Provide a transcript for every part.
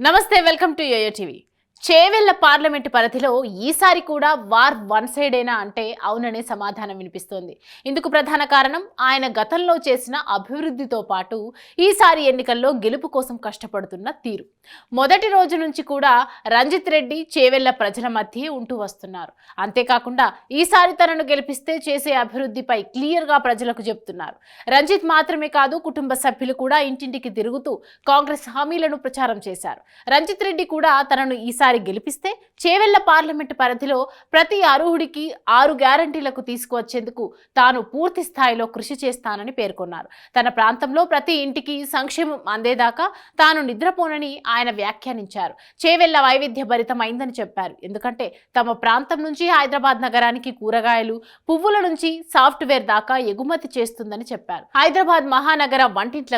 నమస్తే, welcome to YoYo TV. Chevella parliament పరిధిలో ఈసారి కూడా వార్ వన్ సైడేనా అంటే అవుననే సమాధానం వినిపిస్తోంది. ఇందుకు ప్రధాన కారణం ఆయన గతంలో చేసిన అభివృద్ధితో పాటు ఈసారి ఎన్నికల్లో గెలుపు కోసం కష్టపడుతున్న తీరు. మొదటి రోజు నుంచి కూడా రంజిత్ రెడ్డి చేవెళ్ల ప్రజల మధ్య ఉంటూ వస్తున్నారు. అంతేకాకుండా ఈసారి తనను గెలిపిస్తే చేసే అభివృద్ధిపై క్లియర్గా ప్రజలకు చెప్తున్నారు. రంజిత్ మాత్రమే కాదు, కుటుంబ సభ్యులు కూడా ఇంటింటికి తిరుగుతూ కాంగ్రెస్ హామీలను ప్రచారం చేశారు. రంజిత్ రెడ్డి కూడా తనను ఈసారి గెలిపిస్తే చేవెళ్ల పార్లమెంటు పరిధిలో ప్రతి అర్హుడికి 6 గ్యారంటీలకు తీసుకువచ్చేందుకు తాను పూర్తి స్థాయిలో కృషి చేస్తానని పేర్కొన్నారు. తన ప్రాంతంలో ప్రతి ఇంటికి సంక్షేమం అందేదాకా తాను నిద్రపోనని ఆయన వ్యాఖ్యానించారు. చేవెళ్ల వైవిధ్యభరితమైందని చెప్పారు. ఎందుకంటే తమ ప్రాంతం నుంచి హైదరాబాద్ నగరానికి కూరగాయలు, పువ్వుల నుంచి సాఫ్ట్వేర్ దాకా ఎగుమతి చేస్తుందని చెప్పారు. హైదరాబాద్ మహానగర వంటింట్ల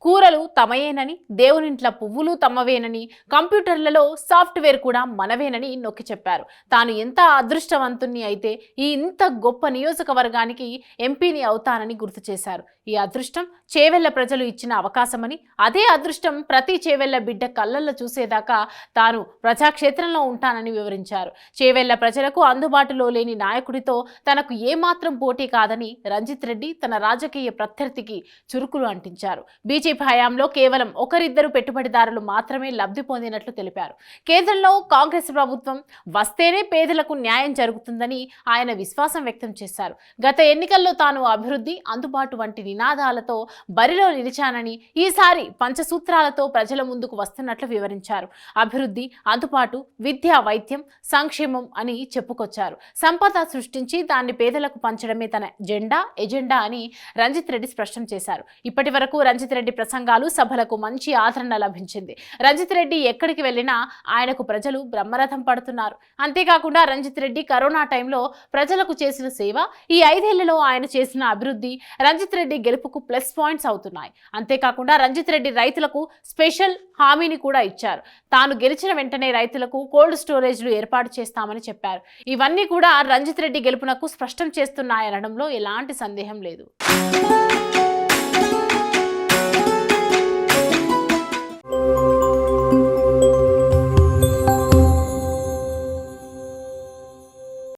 కూరలు తమయేనని, దేవునింట్ల పువ్వులు తమవేనని, కంప్యూటర్లలో సాఫ్ట్వేర్ కూడా మనవేనని నొక్కి చెప్పారు. తాను ఎంత అదృష్టవంతుని అయితే ఈ ఇంత గొప్ప నియోజకవర్గానికి ఎంపీని అవుతానని గుర్తు చేశారు. ఈ అదృష్టం చేవెళ్ల ప్రజలు ఇచ్చిన అవకాశమని, అదే అదృష్టం ప్రతి చేవెళ్ల బిడ్డ కళ్ళల్లో చూసేదాకా తాను ప్రజాక్షేత్రంలో ఉంటానని వివరించారు. చేవెళ్ల ప్రజలకు అందుబాటులో లేని నాయకుడితో తనకు ఏమాత్రం పోటీ కాదని రంజిత్ రెడ్డి తన రాజకీయ ప్రత్యర్థికి చురుకులు అంటించారు. బీజేపీ హయాంలో కేవలం ఒకరిద్దరు పెట్టుబడిదారులు మాత్రమే లబ్ధి పొందినట్లు తెలిపారు. కేంద్రంలో కాంగ్రెస్ ప్రభుత్వం వస్తేనే పేదలకు న్యాయం జరుగుతుందని ఆయన విశ్వాసం వ్యక్తం చేశారు. గత ఎన్నికల్లో తాను అభివృద్ధి, అందుబాటు వంటి నినాదాలతో బరిలో నిలిచానని, ఈసారి పంచసూత్రాలతో ప్రజల ముందుకు వస్తున్నట్లు వివరించారు. అభివృద్ధి, అందుబాటు, విద్య, వైద్యం, సంక్షేమం అని చెప్పుకొచ్చారు. సంపద సృష్టించి దాన్ని పేదలకు పంచడమే తన ఎజెండా అని రంజిత్ రెడ్డి స్పష్టం చేశారు. ఇప్పటి వరకు రంజిత్ రెడ్డి ప్రసంగాలు, సభలకు మంచి ఆదరణ లభించింది. రంజిత్ రెడ్డి ఎక్కడికి వెళ్ళినా ఆయనకు ప్రజలు బ్రహ్మరథం పడుతున్నారు. అంతేకాకుండా రంజిత్ రెడ్డి కరోనా టైంలో ప్రజలకు చేసిన సేవ, ఈ 5 ఏళ్లలో ఆయన చేసిన అభివృద్ధి రంజిత్ రెడ్డి గెలుపుకు ప్లస్ పాయింట్స్ అవుతున్నాయి. అంతేకాకుండా రంజిత్ రెడ్డి రైతులకు స్పెషల్ హామీని కూడా ఇచ్చారు. తాను గెలిచిన వెంటనే రైతులకు కోల్డ్ స్టోరేజ్లు ఏర్పాటు చేస్తామని చెప్పారు. ఇవన్నీ కూడా రంజిత్ రెడ్డి గెలుపునకు స్పష్టం చేస్తున్నాయనడంలో ఎలాంటి సందేహం లేదు.